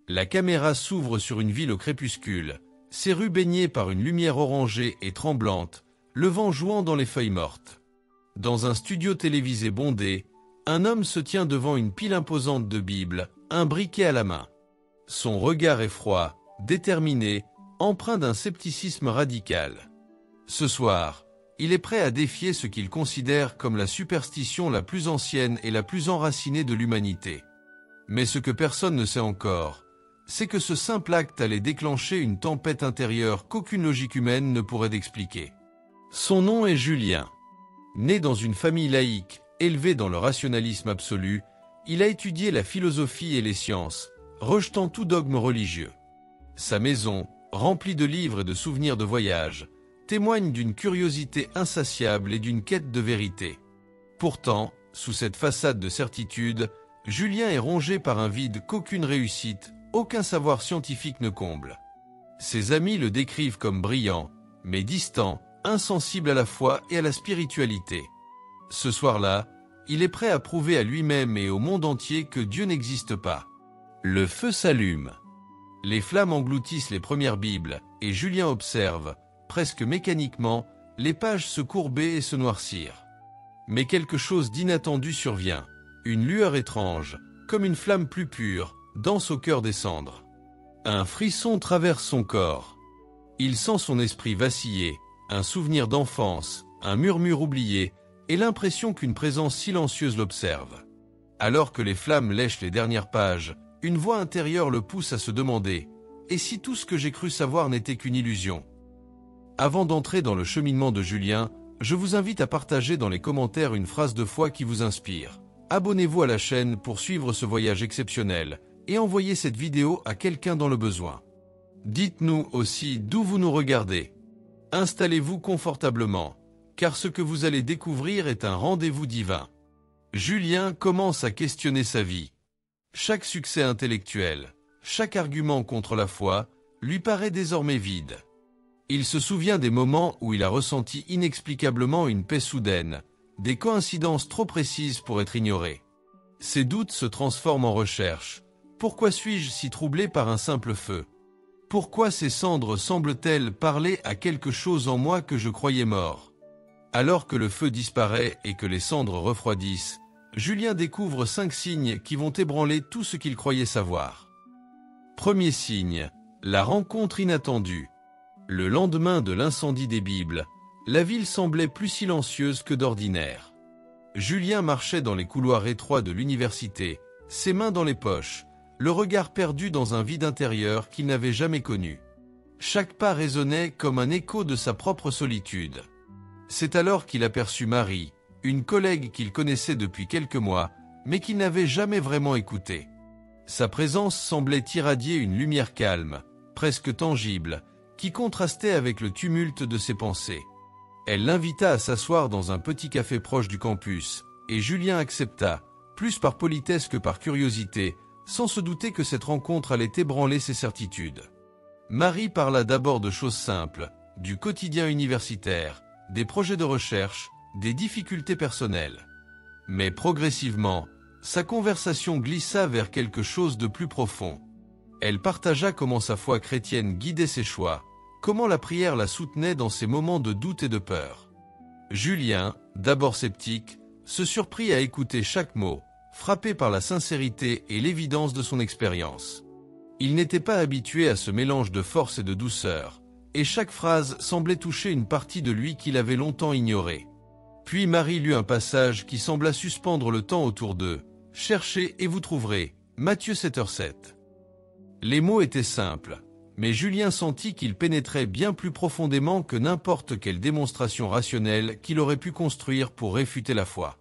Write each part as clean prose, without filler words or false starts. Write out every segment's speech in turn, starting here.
La caméra s'ouvre sur une ville au crépuscule, ses rues baignées par une lumière orangée et tremblante, le vent jouant dans les feuilles mortes. Dans un studio télévisé bondé, un homme se tient devant une pile imposante de Bibles, un briquet à la main. Son regard est froid, déterminé, empreint d'un scepticisme radical. Ce soir, il est prêt à défier ce qu'il considère comme la superstition la plus ancienne et la plus enracinée de l'humanité. Mais ce que personne ne sait encore, c'est que ce simple acte allait déclencher une tempête intérieure qu'aucune logique humaine ne pourrait expliquer. Son nom est Julien. Né dans une famille laïque, élevé dans le rationalisme absolu, il a étudié la philosophie et les sciences, rejetant tout dogme religieux. Sa maison, remplie de livres et de souvenirs de voyage, témoigne d'une curiosité insatiable et d'une quête de vérité. Pourtant, sous cette façade de certitude, Julien est rongé par un vide qu'aucune réussite, aucun savoir scientifique ne comble. Ses amis le décrivent comme brillant, mais distant, insensible à la foi et à la spiritualité. Ce soir-là, il est prêt à prouver à lui-même et au monde entier que Dieu n'existe pas. Le feu s'allume. Les flammes engloutissent les premières Bibles, et Julien observe, presque mécaniquement, les pages se courber et se noircir. Mais quelque chose d'inattendu survient. Une lueur étrange, comme une flamme plus pure, danse au cœur des cendres. Un frisson traverse son corps. Il sent son esprit vaciller, un souvenir d'enfance, un murmure oublié, et l'impression qu'une présence silencieuse l'observe. Alors que les flammes lèchent les dernières pages, une voix intérieure le pousse à se demander « Et si tout ce que j'ai cru savoir n'était qu'une illusion ?» Avant d'entrer dans le cheminement de Julien, je vous invite à partager dans les commentaires une phrase de foi qui vous inspire. Abonnez-vous à la chaîne pour suivre ce voyage exceptionnel et envoyez cette vidéo à quelqu'un dans le besoin. Dites-nous aussi d'où vous nous regardez. Installez-vous confortablement, car ce que vous allez découvrir est un rendez-vous divin. Julien commence à questionner sa vie. Chaque succès intellectuel, chaque argument contre la foi, lui paraît désormais vide. Il se souvient des moments où il a ressenti inexplicablement une paix soudaine, des coïncidences trop précises pour être ignorées. Ses doutes se transforment en recherche. Pourquoi suis-je si troublé par un simple feu? Pourquoi ces cendres semblent-elles parler à quelque chose en moi que je croyais mort? Alors que le feu disparaît et que les cendres refroidissent, Julien découvre 5 signes qui vont ébranler tout ce qu'il croyait savoir. Premier signe, la rencontre inattendue. Le lendemain de l'incendie des Bibles, la ville semblait plus silencieuse que d'ordinaire. Julien marchait dans les couloirs étroits de l'université, ses mains dans les poches, le regard perdu dans un vide intérieur qu'il n'avait jamais connu. Chaque pas résonnait comme un écho de sa propre solitude. C'est alors qu'il aperçut Marie, une collègue qu'il connaissait depuis quelques mois, mais qu'il n'avait jamais vraiment écoutée. Sa présence semblait irradier une lumière calme, presque tangible, qui contrastait avec le tumulte de ses pensées. Elle l'invita à s'asseoir dans un petit café proche du campus, et Julien accepta, plus par politesse que par curiosité, sans se douter que cette rencontre allait ébranler ses certitudes. Marie parla d'abord de choses simples, du quotidien universitaire, des projets de recherche, des difficultés personnelles. Mais progressivement, sa conversation glissa vers quelque chose de plus profond. Elle partagea comment sa foi chrétienne guidait ses choix, comment la prière la soutenait dans ses moments de doute et de peur. Julien, d'abord sceptique, se surprit à écouter chaque mot, frappé par la sincérité et l'évidence de son expérience. Il n'était pas habitué à ce mélange de force et de douceur, et chaque phrase semblait toucher une partie de lui qu'il avait longtemps ignorée. Puis Marie lut un passage qui sembla suspendre le temps autour d'eux. « Cherchez et vous trouverez » Matthieu 7h7. Les mots étaient simples, mais Julien sentit qu'ils pénétraient bien plus profondément que n'importe quelle démonstration rationnelle qu'il aurait pu construire pour réfuter la foi.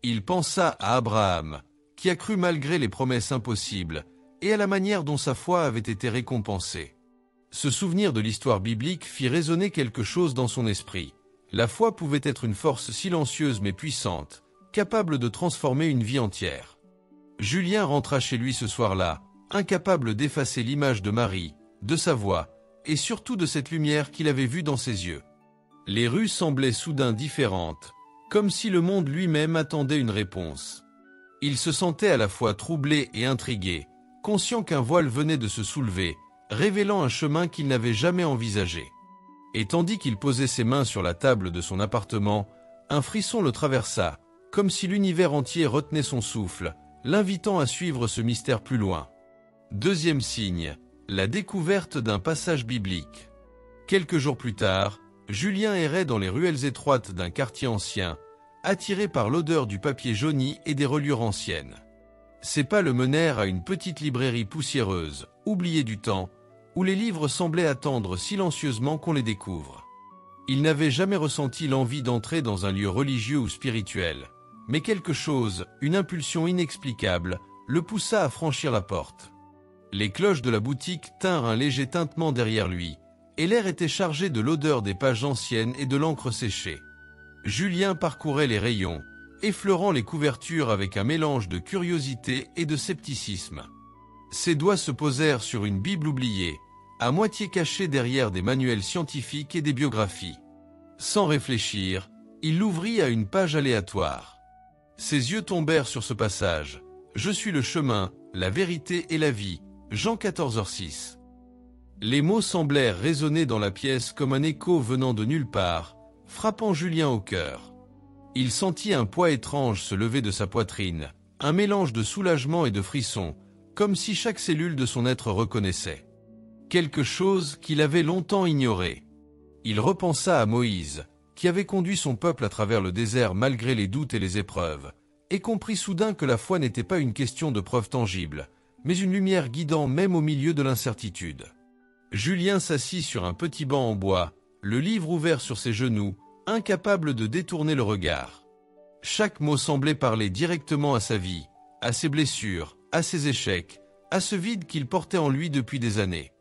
Il pensa à Abraham, qui a cru malgré les promesses impossibles, et à la manière dont sa foi avait été récompensée. Ce souvenir de l'histoire biblique fit résonner quelque chose dans son esprit. La foi pouvait être une force silencieuse mais puissante, capable de transformer une vie entière. Julien rentra chez lui ce soir-là, incapable d'effacer l'image de Marie, de sa voix, et surtout de cette lumière qu'il avait vue dans ses yeux. Les rues semblaient soudain différentes, comme si le monde lui-même attendait une réponse. Il se sentait à la fois troublé et intrigué, conscient qu'un voile venait de se soulever, révélant un chemin qu'il n'avait jamais envisagé. Et tandis qu'il posait ses mains sur la table de son appartement, un frisson le traversa, comme si l'univers entier retenait son souffle, l'invitant à suivre ce mystère plus loin. Deuxième signe, la découverte d'un passage biblique. Quelques jours plus tard, Julien errait dans les ruelles étroites d'un quartier ancien, attiré par l'odeur du papier jauni et des reliures anciennes. Ses pas le menèrent à une petite librairie poussiéreuse, oubliée du temps, où les livres semblaient attendre silencieusement qu'on les découvre. Il n'avait jamais ressenti l'envie d'entrer dans un lieu religieux ou spirituel, mais quelque chose, une impulsion inexplicable, le poussa à franchir la porte. Les cloches de la boutique tinrent un léger tintement derrière lui, et l'air était chargé de l'odeur des pages anciennes et de l'encre séchée. Julien parcourait les rayons, effleurant les couvertures avec un mélange de curiosité et de scepticisme. Ses doigts se posèrent sur une Bible oubliée, à moitié cachée derrière des manuels scientifiques et des biographies. Sans réfléchir, il l'ouvrit à une page aléatoire. Ses yeux tombèrent sur ce passage. « Je suis le chemin, la vérité et la vie » Jean 14h6. Les mots semblèrent résonner dans la pièce comme un écho venant de nulle part, frappant Julien au cœur. Il sentit un poids étrange se lever de sa poitrine, un mélange de soulagement et de frisson, comme si chaque cellule de son être reconnaissait quelque chose qu'il avait longtemps ignoré. Il repensa à Moïse, qui avait conduit son peuple à travers le désert malgré les doutes et les épreuves, et comprit soudain que la foi n'était pas une question de preuves tangibles, mais une lumière guidant même au milieu de l'incertitude. Julien s'assit sur un petit banc en bois, le livre ouvert sur ses genoux, incapable de détourner le regard. Chaque mot semblait parler directement à sa vie, à ses blessures, à ses échecs, à ce vide qu'il portait en lui depuis des années.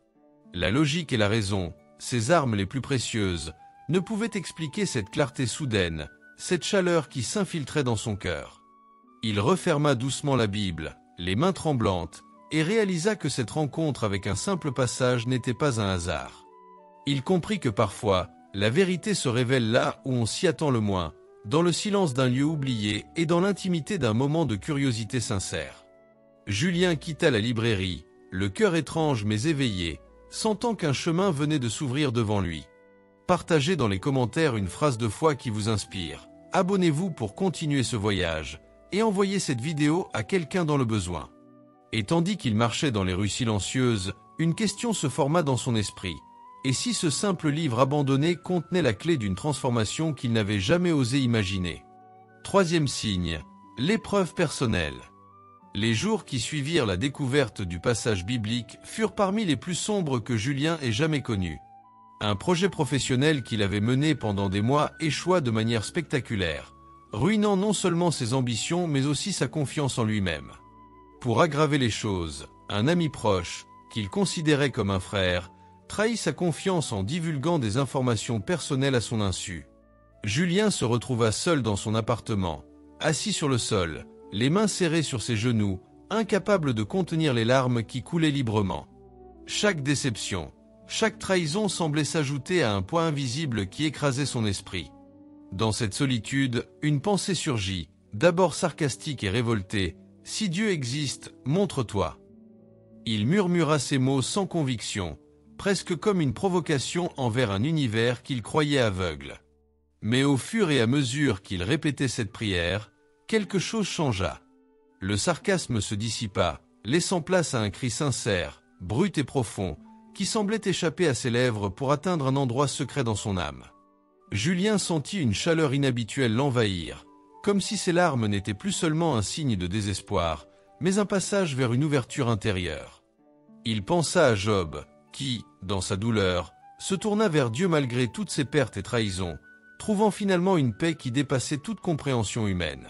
La logique et la raison, ses armes les plus précieuses, ne pouvaient expliquer cette clarté soudaine, cette chaleur qui s'infiltrait dans son cœur. Il referma doucement la Bible, les mains tremblantes, et réalisa que cette rencontre avec un simple passage n'était pas un hasard. Il comprit que parfois, la vérité se révèle là où on s'y attend le moins, dans le silence d'un lieu oublié et dans l'intimité d'un moment de curiosité sincère. Julien quitta la librairie, le cœur étrange mais éveillé, sentant qu'un chemin venait de s'ouvrir devant lui. Partagez dans les commentaires une phrase de foi qui vous inspire. Abonnez-vous pour continuer ce voyage, et envoyez cette vidéo à quelqu'un dans le besoin. Et tandis qu'il marchait dans les rues silencieuses, une question se forma dans son esprit. Et si ce simple livre abandonné contenait la clé d'une transformation qu'il n'avait jamais osé imaginer? Troisième signe, l'épreuve personnelle. Les jours qui suivirent la découverte du passage biblique furent parmi les plus sombres que Julien ait jamais connus. Un projet professionnel qu'il avait mené pendant des mois échoua de manière spectaculaire, ruinant non seulement ses ambitions mais aussi sa confiance en lui-même. Pour aggraver les choses, un ami proche, qu'il considérait comme un frère, trahit sa confiance en divulguant des informations personnelles à son insu. Julien se retrouva seul dans son appartement, assis sur le sol, les mains serrées sur ses genoux, incapable de contenir les larmes qui coulaient librement. Chaque déception, chaque trahison semblait s'ajouter à un poids invisible qui écrasait son esprit. Dans cette solitude, une pensée surgit, d'abord sarcastique et révoltée. « Si Dieu existe, montre-toi ». Il murmura ces mots sans conviction, presque comme une provocation envers un univers qu'il croyait aveugle. Mais au fur et à mesure qu'il répétait cette prière, quelque chose changea. Le sarcasme se dissipa, laissant place à un cri sincère, brut et profond, qui semblait échapper à ses lèvres pour atteindre un endroit secret dans son âme. Julien sentit une chaleur inhabituelle l'envahir, comme si ses larmes n'étaient plus seulement un signe de désespoir, mais un passage vers une ouverture intérieure. Il pensa à Job, qui, dans sa douleur, se tourna vers Dieu malgré toutes ses pertes et trahisons, trouvant finalement une paix qui dépassait toute compréhension humaine.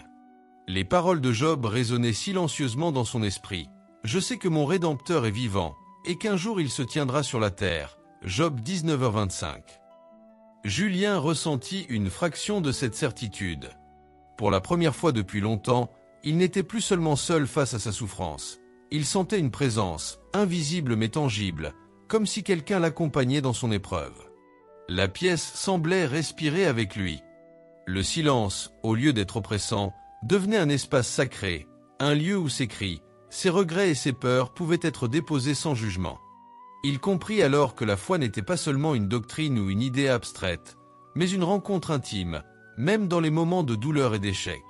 Les paroles de Job résonnaient silencieusement dans son esprit. « Je sais que mon Rédempteur est vivant, et qu'un jour il se tiendra sur la terre. » Job 19h25. Julien ressentit une fraction de cette certitude. Pour la première fois depuis longtemps, il n'était plus seulement seul face à sa souffrance. Il sentait une présence, invisible mais tangible, comme si quelqu'un l'accompagnait dans son épreuve. La pièce semblait respirer avec lui. Le silence, au lieu d'être oppressant, devenait un espace sacré, un lieu où ses cris, ses regrets et ses peurs pouvaient être déposés sans jugement. Il comprit alors que la foi n'était pas seulement une doctrine ou une idée abstraite, mais une rencontre intime, même dans les moments de douleur et d'échec.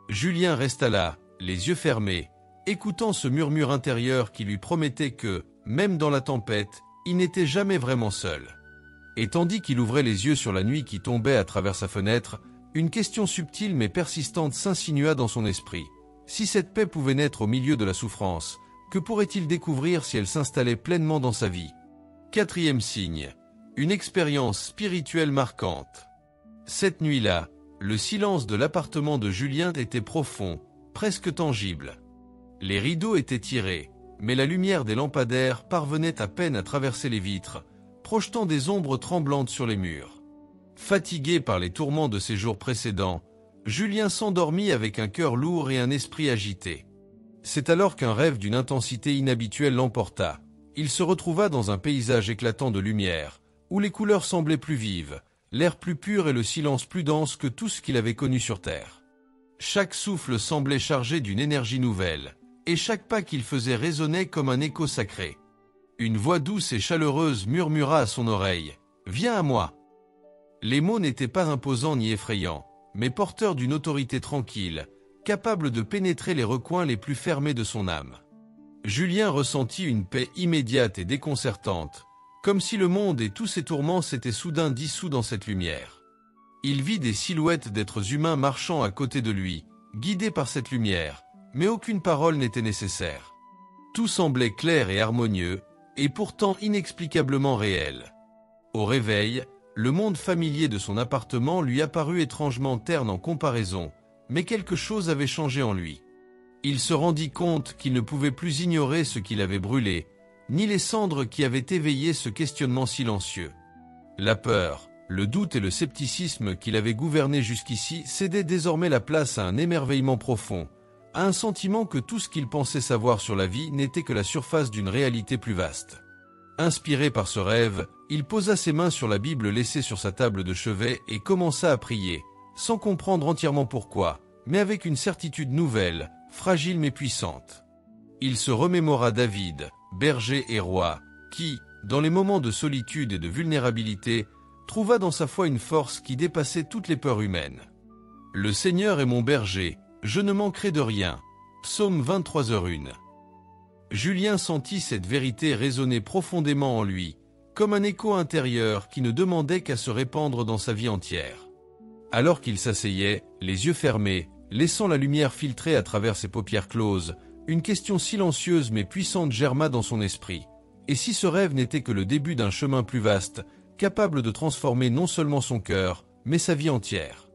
Julien resta là, les yeux fermés, écoutant ce murmure intérieur qui lui promettait que, même dans la tempête, il n'était jamais vraiment seul. Et tandis qu'il ouvrait les yeux sur la nuit qui tombait à travers sa fenêtre, une question subtile mais persistante s'insinua dans son esprit. Si cette paix pouvait naître au milieu de la souffrance, que pourrait-il découvrir si elle s'installait pleinement dans sa vie? Quatrième signe, une expérience spirituelle marquante. Cette nuit-là, le silence de l'appartement de Julien était profond, presque tangible. Les rideaux étaient tirés, mais la lumière des lampadaires parvenait à peine à traverser les vitres, projetant des ombres tremblantes sur les murs. Fatigué par les tourments de ses jours précédents, Julien s'endormit avec un cœur lourd et un esprit agité. C'est alors qu'un rêve d'une intensité inhabituelle l'emporta. Il se retrouva dans un paysage éclatant de lumière, où les couleurs semblaient plus vives, l'air plus pur et le silence plus dense que tout ce qu'il avait connu sur terre. Chaque souffle semblait chargé d'une énergie nouvelle, et chaque pas qu'il faisait résonnait comme un écho sacré. Une voix douce et chaleureuse murmura à son oreille « Viens à moi ». Les mots n'étaient pas imposants ni effrayants, mais porteurs d'une autorité tranquille, capable de pénétrer les recoins les plus fermés de son âme. Julien ressentit une paix immédiate et déconcertante, comme si le monde et tous ses tourments s'étaient soudain dissous dans cette lumière. Il vit des silhouettes d'êtres humains marchant à côté de lui, guidés par cette lumière, mais aucune parole n'était nécessaire. Tout semblait clair et harmonieux, et pourtant inexplicablement réel. Au réveil, le monde familier de son appartement lui apparut étrangement terne en comparaison, mais quelque chose avait changé en lui. Il se rendit compte qu'il ne pouvait plus ignorer ce qu'il avait brûlé, ni les cendres qui avaient éveillé ce questionnement silencieux. La peur, le doute et le scepticisme qu'il avait gouverné jusqu'ici cédaient désormais la place à un émerveillement profond, à un sentiment que tout ce qu'il pensait savoir sur la vie n'était que la surface d'une réalité plus vaste. Inspiré par ce rêve, il posa ses mains sur la Bible laissée sur sa table de chevet et commença à prier, sans comprendre entièrement pourquoi, mais avec une certitude nouvelle, fragile mais puissante. Il se remémora David, berger et roi, qui, dans les moments de solitude et de vulnérabilité, trouva dans sa foi une force qui dépassait toutes les peurs humaines. « Le Seigneur est mon berger, je ne manquerai de rien. » Psaume 23h01. Julien sentit cette vérité résonner profondément en lui, comme un écho intérieur qui ne demandait qu'à se répandre dans sa vie entière. Alors qu'il s'asseyait, les yeux fermés, laissant la lumière filtrer à travers ses paupières closes, une question silencieuse mais puissante germa dans son esprit. Et si ce rêve n'était que le début d'un chemin plus vaste, capable de transformer non seulement son cœur, mais sa vie entière?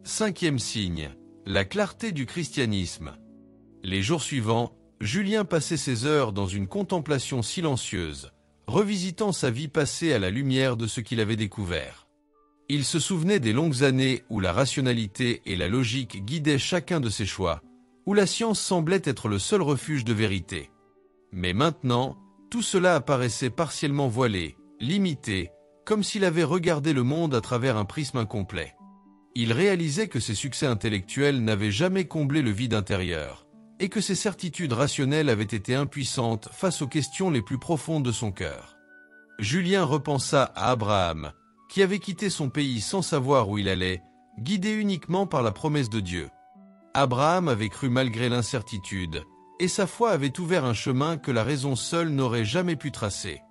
Cinquième signe, la clarté du christianisme. Les jours suivants, Julien passait ses heures dans une contemplation silencieuse, revisitant sa vie passée à la lumière de ce qu'il avait découvert. Il se souvenait des longues années où la rationalité et la logique guidaient chacun de ses choix, où la science semblait être le seul refuge de vérité. Mais maintenant, tout cela apparaissait partiellement voilé, limité, comme s'il avait regardé le monde à travers un prisme incomplet. Il réalisait que ses succès intellectuels n'avaient jamais comblé le vide intérieur, et que ses certitudes rationnelles avaient été impuissantes face aux questions les plus profondes de son cœur. Julien repensa à Abraham, qui avait quitté son pays sans savoir où il allait, guidé uniquement par la promesse de Dieu. Abraham avait cru malgré l'incertitude, et sa foi avait ouvert un chemin que la raison seule n'aurait jamais pu tracer.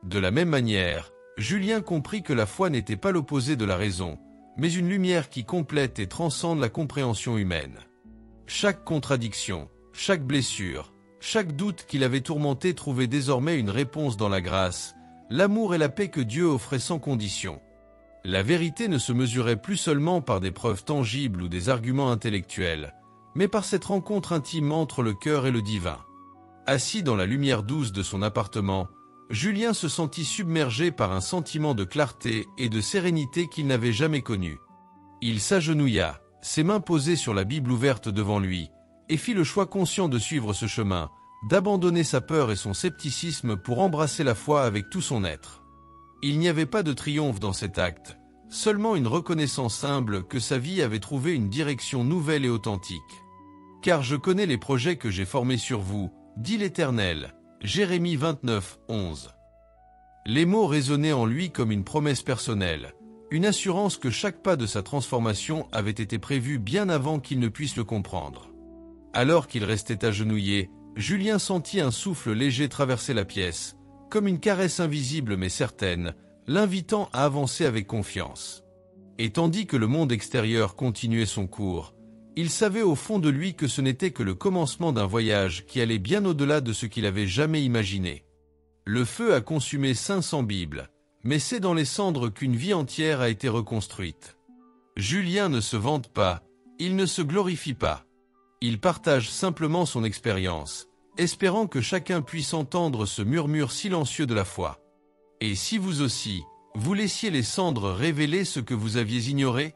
De la même manière, Julien comprit que la foi n'était pas l'opposé de la raison, mais une lumière qui complète et transcende la compréhension humaine. Chaque contradiction, chaque blessure, chaque doute qu'il avait tourmenté trouvait désormais une réponse dans la grâce, l'amour et la paix que Dieu offrait sans condition. La vérité ne se mesurait plus seulement par des preuves tangibles ou des arguments intellectuels, mais par cette rencontre intime entre le cœur et le divin. Assis dans la lumière douce de son appartement, Julien se sentit submergé par un sentiment de clarté et de sérénité qu'il n'avait jamais connu. Il s'agenouilla, ses mains posées sur la Bible ouverte devant lui, et fit le choix conscient de suivre ce chemin, d'abandonner sa peur et son scepticisme pour embrasser la foi avec tout son être. Il n'y avait pas de triomphe dans cet acte, seulement une reconnaissance humble que sa vie avait trouvé une direction nouvelle et authentique. car je connais les projets que j'ai formés sur vous, dit l'Éternel. Jérémie 29, 11. Les mots résonnaient en lui comme une promesse personnelle, une assurance que chaque pas de sa transformation avait été prévu bien avant qu'il ne puisse le comprendre. Alors qu'il restait agenouillé, Julien sentit un souffle léger traverser la pièce, comme une caresse invisible mais certaine, l'invitant à avancer avec confiance. Et tandis que le monde extérieur continuait son cours, il savait au fond de lui que ce n'était que le commencement d'un voyage qui allait bien au-delà de ce qu'il avait jamais imaginé. Le feu a consumé 500 Bibles, mais c'est dans les cendres qu'une vie entière a été reconstruite. Julien ne se vante pas, il ne se glorifie pas. Il partage simplement son expérience, espérant que chacun puisse entendre ce murmure silencieux de la foi. Et si vous aussi, vous laissiez les cendres révéler ce que vous aviez ignoré ?